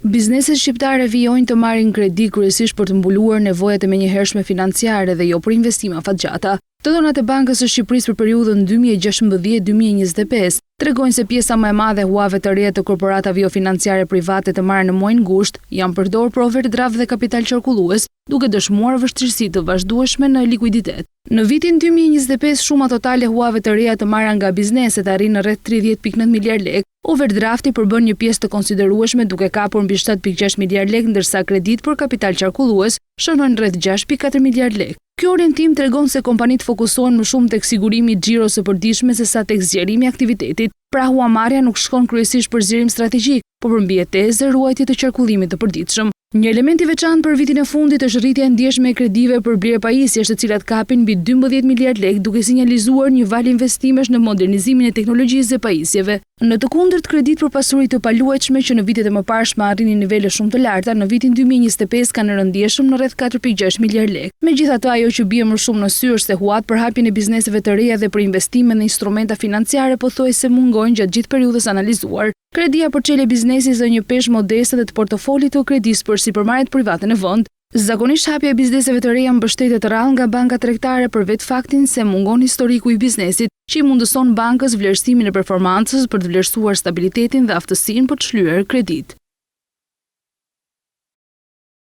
Bizneset shqiptare vijojnë të marrin kredi kryesisht për të mbuluar nevojat e menjëhershme financiare dhe jo për investime afatgjata. Të dhënat e Bankës së Shqipërisë për periudhën 2016-2025 tregojnë se pjesa më e madhe e huave të reja të korporatave jo financiare private të marrë në muajin gusht janë përdorur për overdraft dhe kapital qarkullues, duke dëshmuar vështirësi të vazhdueshme në likuiditet. Në vitin 2025 shuma totale e huave të reja të marra nga bizneset arrin në rreth 30.9 miliard lekë. Overdrafti përbën një pjesë të konsiderueshme duke kapur mbi 7.6 miliard lekë, ndërsa kredit për kapital qarkullues shënojnë rreth 6.4 miliard lekë. Ky orientim tregon se kompanitë fokusohen më shumë tek sigurimi i xhiros së përditshme sesa tek zgjerimi i aktivitetit. Pra huamarrja nuk shkon kryesisht për zgjerim strategjik, por për mbijetesë dhe ruajtje të qarkullimit të përditshëm. Një element i veçantë për vitin e fundit është rritja e ndjeshme e kredive për blerje pajisjesh, të cilat kapin mbi 12 miliard lekë, duke sinjalizuar një val investimesh në modernizimin e teknologjisë dhe pajisjeve. Në të kundërt, kredit për pasuri të paluajtshme që në vitet e mëparshme arrinin nivele shumë të larta, në vitin 2025 kanë rëndjeshëm në rreth 4.6 miliard lekë. Megjithatë, ajo që bie më shumë në sy është se huat për hapjen e bizneseve të reja dhe për investime në instrumenta financiare pothuajse mungojnë gjatë gjithë periudhës analizuar. Kredia për çelje biznesi është një peshë modeste dhe të portofolit të kredisë për sipërmarrjet private në vend. Zakonisht hapja e bizneseve të reja mbështetet rrallë nga bankat tregtare për vetë faktin se mungon historiku i biznesit, që i mundëson bankës vlerësimin e performancës për të vlerësuar stabilitetin dhe aftësinë për të shlyer kredit.